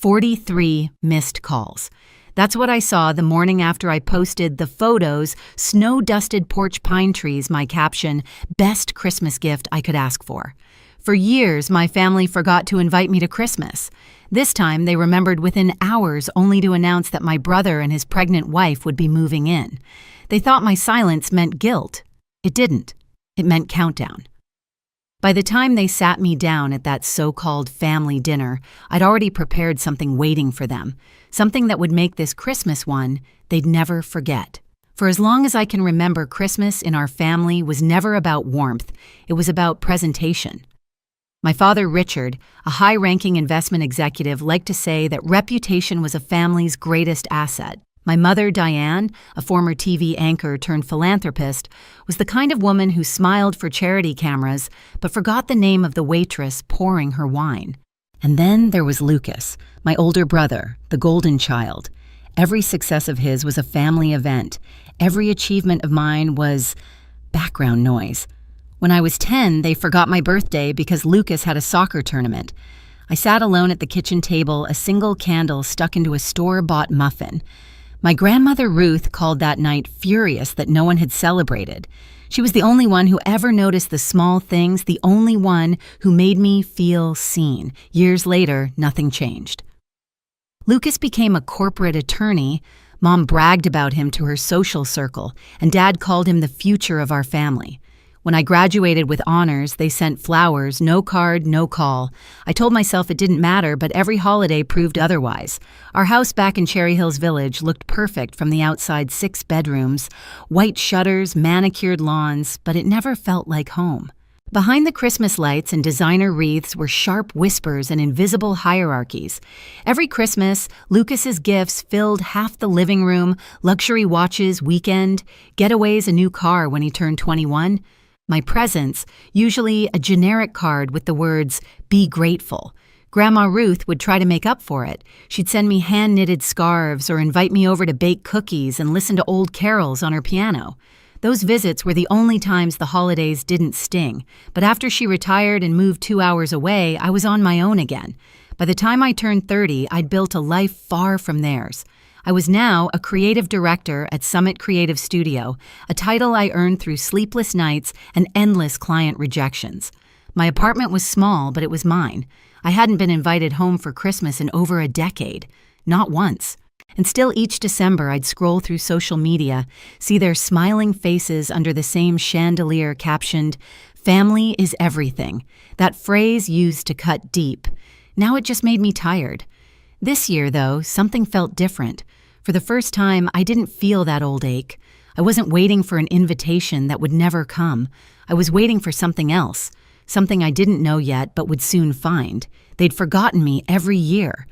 43 missed calls. That's what I saw the morning after I posted the photos, snow-dusted porch pine trees, my caption, "Best Christmas gift I could ask for." For years, my family forgot to invite me to Christmas. This time, they remembered within hours only to announce that my brother and his pregnant wife would be moving in. They thought my silence meant guilt. It didn't. It meant countdown. By the time they sat me down at that so-called family dinner, I'd already prepared something waiting for them, something that would make this Christmas one they'd never forget. For as long as I can remember, Christmas in our family was never about warmth. It was about presentation. My father, Richard, a high-ranking investment executive, liked to say that reputation was a family's greatest asset. My mother, Diane, a former TV anchor turned philanthropist, was the kind of woman who smiled for charity cameras but forgot the name of the waitress pouring her wine. And then there was Lucas, my older brother, the golden child. Every success of his was a family event. Every achievement of mine was background noise. When I was 10, they forgot my birthday because Lucas had a soccer tournament. I sat alone at the kitchen table, a single candle stuck into a store-bought muffin. My grandmother Ruth called that night furious that no one had celebrated. She was the only one who ever noticed the small things, the only one who made me feel seen. Years later, nothing changed. Lucas became a corporate attorney. Mom bragged about him to her social circle, and Dad called him the future of our family. When I graduated with honors, they sent flowers, no card, no call. I told myself it didn't matter, but every holiday proved otherwise. Our house back in Cherry Hills Village looked perfect from the outside, 6 bedrooms, white shutters, manicured lawns, but it never felt like home. Behind the Christmas lights and designer wreaths were sharp whispers and invisible hierarchies. Every Christmas, Lucas's gifts filled half the living room, luxury watches, weekend, getaways, a new car when he turned 21. My presents, usually a generic card with the words, "Be grateful." Grandma Ruth would try to make up for it. She'd send me hand-knitted scarves or invite me over to bake cookies and listen to old carols on her piano. Those visits were the only times the holidays didn't sting. But after she retired and moved 2 hours away, I was on my own again. By the time I turned 30, I'd built a life far from theirs. I was now a creative director at Summit Creative Studio, a title I earned through sleepless nights and endless client rejections. My apartment was small, but it was mine. I hadn't been invited home for Christmas in over a decade. Not once. And still each December I'd scroll through social media, see their smiling faces under the same chandelier captioned, "Family is everything." That phrase used to cut deep. Now it just made me tired. This year, though, something felt different. For the first time, I didn't feel that old ache. I wasn't waiting for an invitation that would never come. I was waiting for something else, something I didn't know yet but would soon find. They'd forgotten me every year.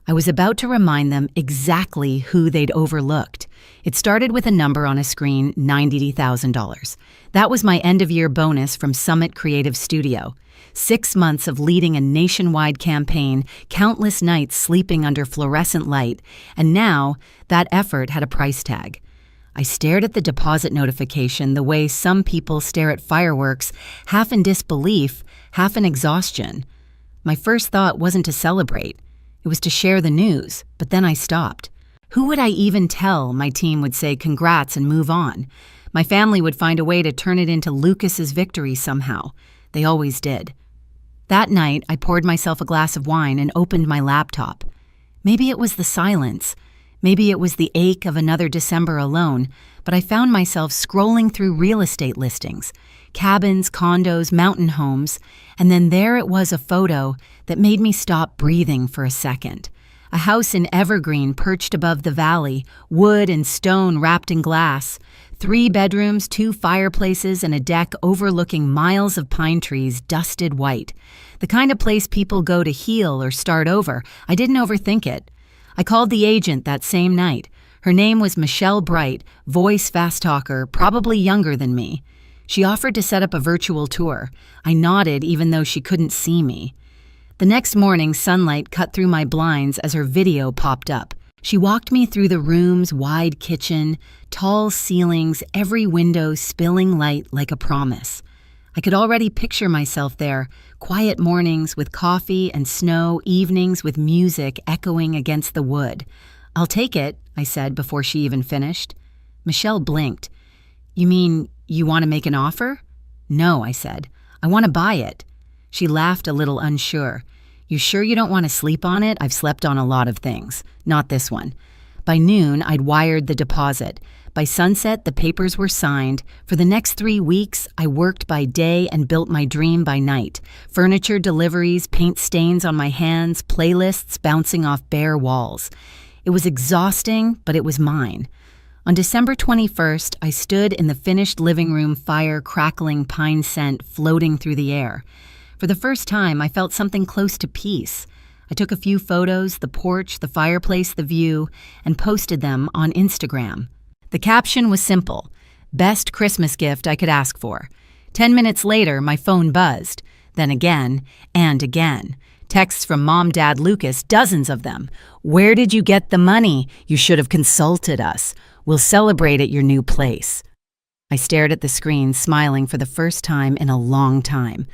I was about to remind them exactly who they'd overlooked. It started with a number on a screen, $90,000. That was my end-of-year bonus from Summit Creative Studio. 6 months of leading a nationwide campaign, countless nights sleeping under fluorescent light, and now that effort had a price tag. I stared at the deposit notification the way some people stare at fireworks, half in disbelief, half in exhaustion. My first thought wasn't to celebrate. It was to share the news, but then I stopped. Who would I even tell? My team would say congrats and move on. My family would find a way to turn it into Lucas's victory somehow. They always did. That night, I poured myself a glass of wine and opened my laptop. Maybe it was the silence. Maybe it was the ache of another December alone, but I found myself scrolling through real estate listings, cabins, condos, mountain homes, and then there it was, a photo that made me stop breathing for a second. A house in Evergreen perched above the valley, wood and stone wrapped in glass. 3 bedrooms, 2 fireplaces, and a deck overlooking miles of pine trees, dusted white. The kind of place people go to heal or start over. I didn't overthink it. I called the agent that same night. Her name was Michelle Bright, voice fast talker, probably younger than me. She offered to set up a virtual tour. I nodded even though she couldn't see me. The next morning, sunlight cut through my blinds as her video popped up. She walked me through the room's wide kitchen, tall ceilings, every window spilling light like a promise. I could already picture myself there, quiet mornings with coffee and snow, evenings with music echoing against the wood. "I'll take it," I said before she even finished. Michelle blinked. "You mean you want to make an offer?" "No," I said. "I want to buy it." She laughed a little unsure. "You sure you don't want to sleep on it? I've slept on a lot of things. Not this one." By noon, I'd wired the deposit. By sunset, the papers were signed. For the next 3 weeks, I worked by day and built my dream by night. Furniture deliveries, paint stains on my hands, playlists bouncing off bare walls. It was exhausting, but it was mine. On December 21st, I stood in the finished living room, fire crackling, pine scent floating through the air. For the first time, I felt something close to peace. I took a few photos, the porch, the fireplace, the view, and posted them on Instagram. The caption was simple: "Best Christmas gift I could ask for." 10 minutes later, my phone buzzed. Then again, and again. Texts from Mom, Dad, Lucas, dozens of them. "Where did you get the money? You should have consulted us. We'll celebrate at your new place." I stared at the screen, smiling for the first time in a long time.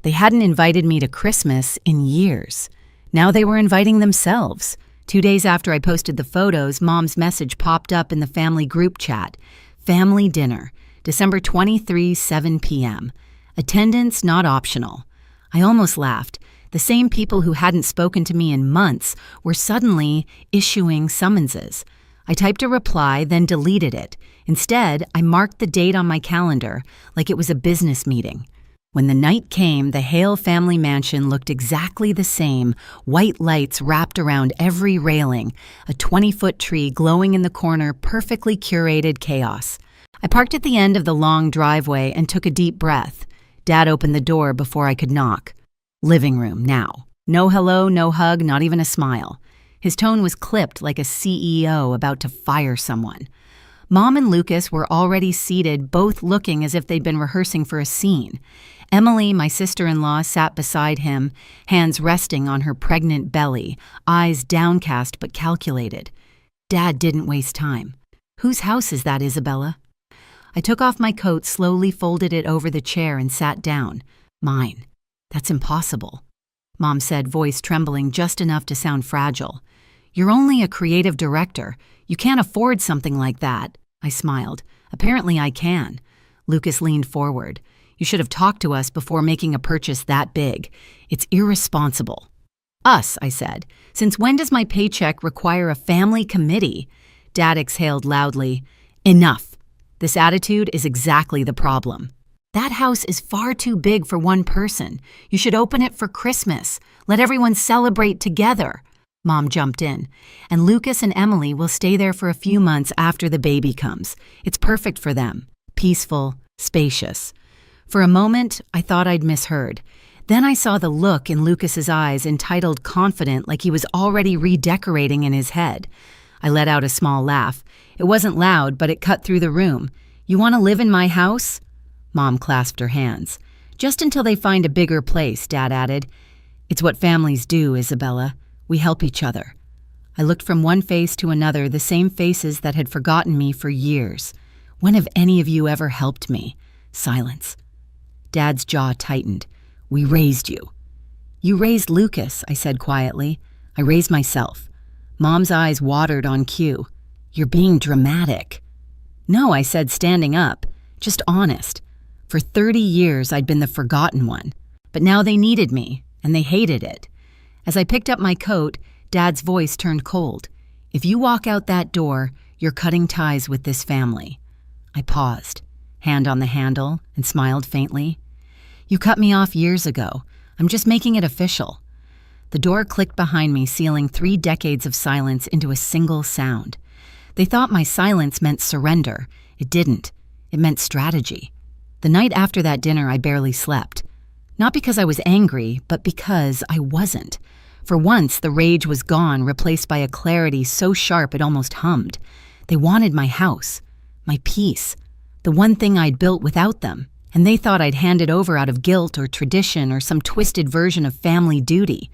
They hadn't invited me to Christmas in years. Now they were inviting themselves. 2 days after I posted the photos, Mom's message popped up in the family group chat. "Family dinner, December 23, 7 p.m. Attendance not optional." I almost laughed. The same people who hadn't spoken to me in months were suddenly issuing summonses. I typed a reply, then deleted it. Instead, I marked the date on my calendar like it was a business meeting. When the night came, the Hale family mansion looked exactly the same, white lights wrapped around every railing, a 20-foot tree glowing in the corner, perfectly curated chaos. I parked at the end of the long driveway and took a deep breath. Dad opened the door before I could knock. Living room, now. No hello, no hug, not even a smile. His tone was clipped like a CEO about to fire someone. Mom and Lucas were already seated, both looking as if they'd been rehearsing for a scene. Emily, my sister-in-law, sat beside him, hands resting on her pregnant belly, eyes downcast but calculated. Dad didn't waste time. "Whose house is that, Isabella?" I took off my coat, slowly folded it over the chair, and sat down. "Mine." "That's impossible," Mom said, voice trembling just enough to sound fragile. "You're only a creative director. You can't afford something like that." I smiled. "Apparently I can." Lucas leaned forward. "You should have talked to us before making a purchase that big. It's irresponsible." "Us," I said. "Since when does my paycheck require a family committee?" Dad exhaled loudly. "Enough. This attitude is exactly the problem. That house is far too big for one person. You should open it for Christmas. Let everyone celebrate together." Mom jumped in. "And Lucas and Emily will stay there for a few months after the baby comes. It's perfect for them. Peaceful, spacious." For a moment, I thought I'd misheard. Then I saw the look in Lucas's eyes, entitled confident, like he was already redecorating in his head. I let out a small laugh. It wasn't loud, but it cut through the room. "You want to live in my house?" Mom clasped her hands. "Just until they find a bigger place," Dad added. "It's what families do, Isabella. We help each other." I looked from one face to another, the same faces that had forgotten me for years. "When have any of you ever helped me?" Silence. Dad's jaw tightened. "We raised you." "You raised Lucas," I said quietly. "I raised myself." Mom's eyes watered on cue. "You're being dramatic." "No," I said, standing up. "Just honest. For 30 years, I'd been the forgotten one. But now they needed me, and they hated it." As I picked up my coat, Dad's voice turned cold. "If you walk out that door, you're cutting ties with this family." I paused, hand on the handle, and smiled faintly. "You cut me off years ago. I'm just making it official." The door clicked behind me, sealing 3 decades of silence into a single sound. They thought my silence meant surrender. It didn't. It meant strategy. The night after that dinner, I barely slept. Not because I was angry, but because I wasn't. For once, the rage was gone, replaced by a clarity so sharp it almost hummed. They wanted my house, my peace, the one thing I'd built without them. And they thought I'd hand it over out of guilt or tradition or some twisted version of family duty.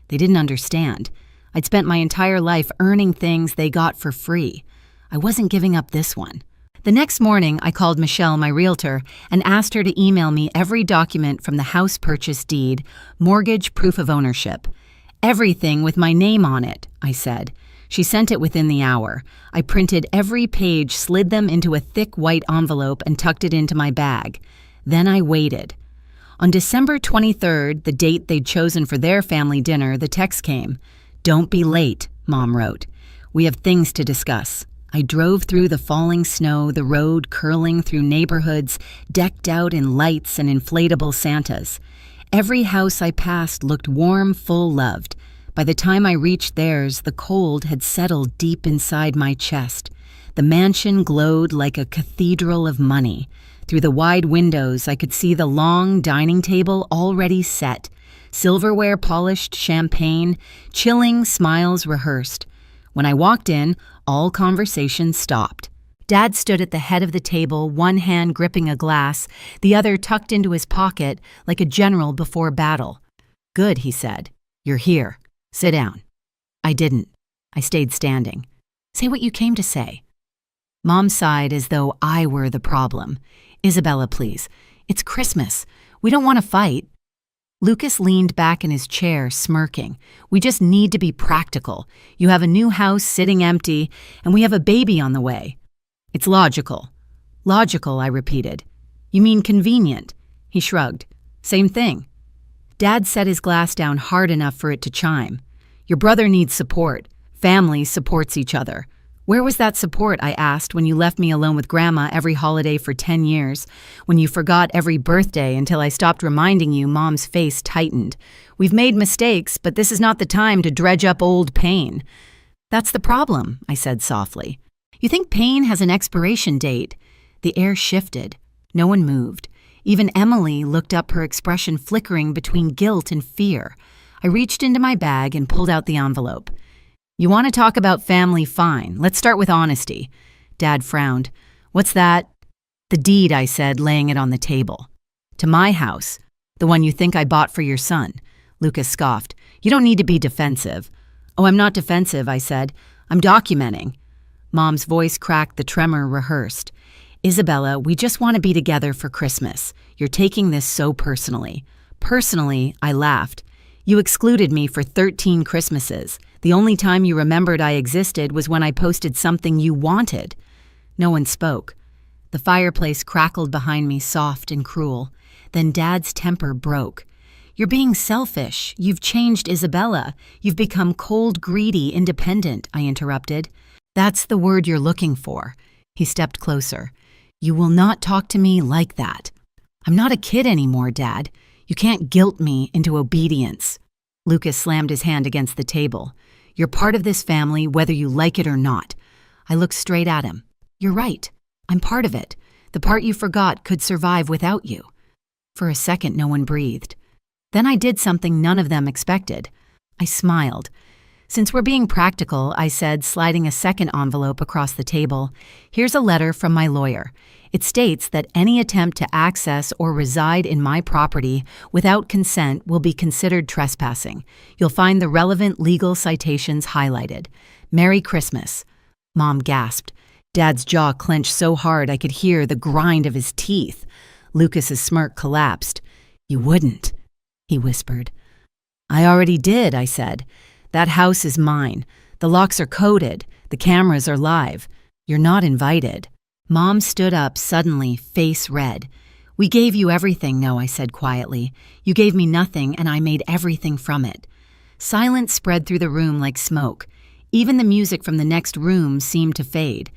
They didn't understand. I'd spent my entire life earning things they got for free. I wasn't giving up this one. The next morning, I called Michelle, my realtor, and asked her to email me every document from the house purchase deed, mortgage, proof of ownership. Everything with my name on it, I said. She sent it within the hour. I printed every page, slid them into a thick white envelope, and tucked it into my bag. Then I waited. On December 23rd, the date they'd chosen for their family dinner, the text came. "Don't be late," Mom wrote. "We have things to discuss." I drove through the falling snow, the road curling through neighborhoods decked out in lights and inflatable Santas. Every house I passed looked warm, full-loved. By the time I reached theirs, the cold had settled deep inside my chest. The mansion glowed like a cathedral of money. Through the wide windows, I could see the long dining table already set, silverware polished, champagne, chilling smiles rehearsed. When I walked in, all conversation stopped. Dad stood at the head of the table, one hand gripping a glass, the other tucked into his pocket like a general before battle. "Good," he said. "You're here. Sit down." I didn't. I stayed standing. "Say what you came to say." Mom sighed as though I were the problem. "Isabella, please. It's Christmas. We don't want to fight." Lucas leaned back in his chair, smirking. "We just need to be practical. You have a new house sitting empty, and we have a baby on the way." "It's logical." "Logical," I repeated. "You mean convenient?" He shrugged. "Same thing." Dad set his glass down hard enough for it to chime. "Your brother needs support. Family supports each other." "Where was that support," I asked, "when you left me alone with Grandma every holiday for 10 years? When you forgot every birthday until I stopped reminding you?" Mom's face tightened. "We've made mistakes, but this is not the time to dredge up old pain." "That's the problem," I said softly. "You think pain has an expiration date?" The air shifted. No one moved. Even Emily looked up, her expression flickering between guilt and fear. I reached into my bag and pulled out the envelope. "You want to talk about family? Fine. Let's start with honesty." Dad frowned. "What's that?" "The deed," I said, laying it on the table. "To my house. The one you think I bought for your son." Lucas scoffed. "You don't need to be defensive." "Oh, I'm not defensive," I said. "I'm documenting." Mom's voice cracked, the tremor rehearsed. "Isabella, we just want to be together for Christmas. You're taking this so personally." "Personally," I laughed. "You excluded me for 13 Christmases. The only time you remembered I existed was when I posted something you wanted." No one spoke. The fireplace crackled behind me, soft and cruel. Then Dad's temper broke. "You're being selfish. You've changed Isabella. You've become cold, greedy, independent," I interrupted. "That's the word you're looking for." He stepped closer. "You will not talk to me like that." "I'm not a kid anymore, Dad. You can't guilt me into obedience." Lucas slammed his hand against the table. "You're part of this family, whether you like it or not." I looked straight at him. "You're right. I'm part of it. The part you forgot could survive without you." For a second, no one breathed. Then I did something none of them expected. I smiled. "Since we're being practical," I said, sliding a second envelope across the table, "here's a letter from my lawyer. It states that any attempt to access or reside in my property without consent will be considered trespassing. You'll find the relevant legal citations highlighted. Merry Christmas." Mom gasped. Dad's jaw clenched so hard I could hear the grind of his teeth. Lucas's smirk collapsed. "You wouldn't," he whispered. "I already did," I said. "That house is mine. The locks are coded. The cameras are live. You're not invited." Mom stood up suddenly, face red. "We gave you everything, no," I said quietly. "You gave me nothing, and I made everything from it." Silence spread through the room like smoke. Even the music from the next room seemed to fade.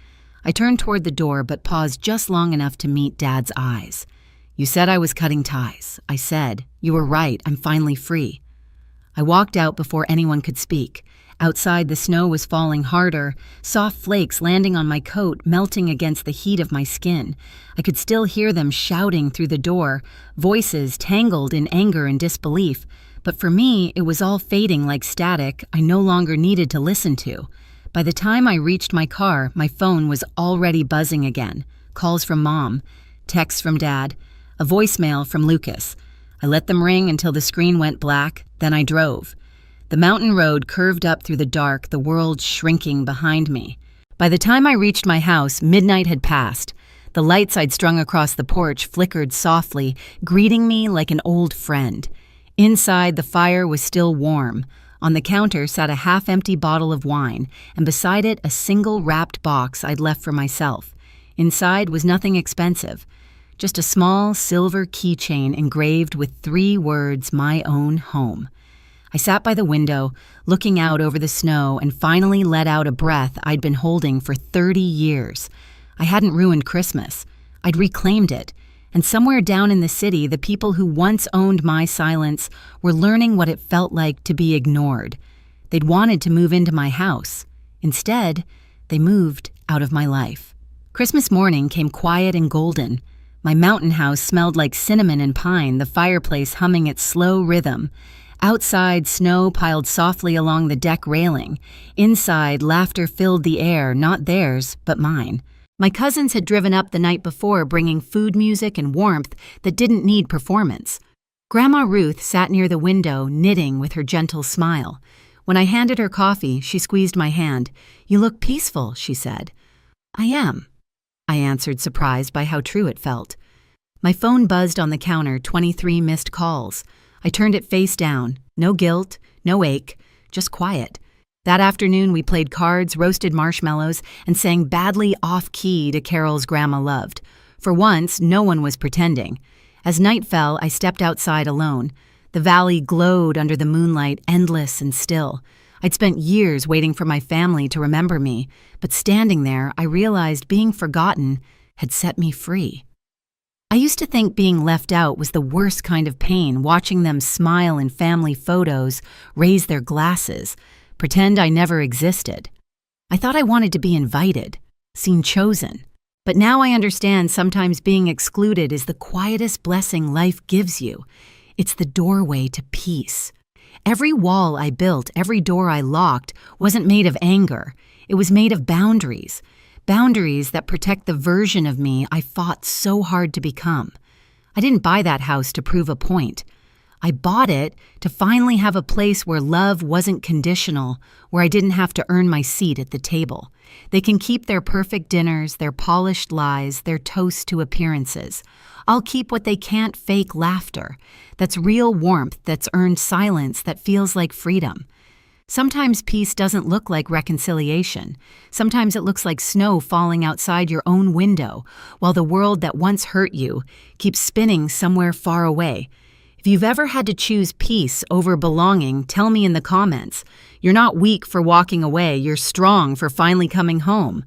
I turned toward the door, but paused just long enough to meet Dad's eyes. "You said I was cutting ties." I said. "You were right. I'm finally free." I walked out before anyone could speak. Outside, the snow was falling harder, soft flakes landing on my coat, melting against the heat of my skin. I could still hear them shouting through the door, voices tangled in anger and disbelief. But for me, it was all fading like static I no longer needed to listen to. By the time I reached my car, my phone was already buzzing again. Calls from Mom, texts from Dad, a voicemail from Lucas. I let them ring until the screen went black, then I drove. The mountain road curved up through the dark, the world shrinking behind me. By the time I reached my house, midnight had passed. The lights I'd strung across the porch flickered softly, greeting me like an old friend. Inside, the fire was still warm. On the counter sat a half-empty bottle of wine, and beside it a single wrapped box I'd left for myself. Inside was nothing expensive, just a small silver keychain engraved with 3 words, "My own home." I sat by the window, looking out over the snow, and finally let out a breath I'd been holding for 30 years. I hadn't ruined Christmas. I'd reclaimed it. And somewhere down in the city, the people who once owned my silence were learning what it felt like to be ignored. They'd wanted to move into my house. Instead, they moved out of my life. Christmas morning came quiet and golden. My mountain house smelled like cinnamon and pine, the fireplace humming its slow rhythm. Outside, snow piled softly along the deck railing. Inside, laughter filled the air, not theirs, but mine. My cousins had driven up the night before, bringing food, music, and warmth that didn't need performance. Grandma Ruth sat near the window, knitting with her gentle smile. When I handed her coffee, she squeezed my hand. "You look peaceful," she said. "I am," I answered, surprised by how true it felt. My phone buzzed on the counter, 23 missed calls. I turned it face down. No guilt, no ache, just quiet. That afternoon, we played cards, roasted marshmallows, and sang badly off-key to carols Grandma loved. For once, no one was pretending. As night fell, I stepped outside alone. The valley glowed under the moonlight, endless and still. I'd spent years waiting for my family to remember me, but standing there, I realized being forgotten had set me free. I used to think being left out was the worst kind of pain, watching them smile in family photos, raise their glasses, pretend I never existed. I thought I wanted to be invited, seen chosen. But now I understand sometimes being excluded is the quietest blessing life gives you. It's the doorway to peace. Every wall I built, every door I locked, wasn't made of anger. It was made of boundaries. Boundaries that protect the version of me I fought so hard to become. I didn't buy that house to prove a point. I bought it to finally have a place where love wasn't conditional, where I didn't have to earn my seat at the table. They can keep their perfect dinners, their polished lies, their toast to appearances. I'll keep what they can't fake laughter. That's real warmth, that's earned silence, that feels like freedom. Sometimes peace doesn't look like reconciliation. Sometimes it looks like snow falling outside your own window, while the world that once hurt you keeps spinning somewhere far away. If you've ever had to choose peace over belonging, tell me in the comments. You're not weak for walking away, you're strong for finally coming home.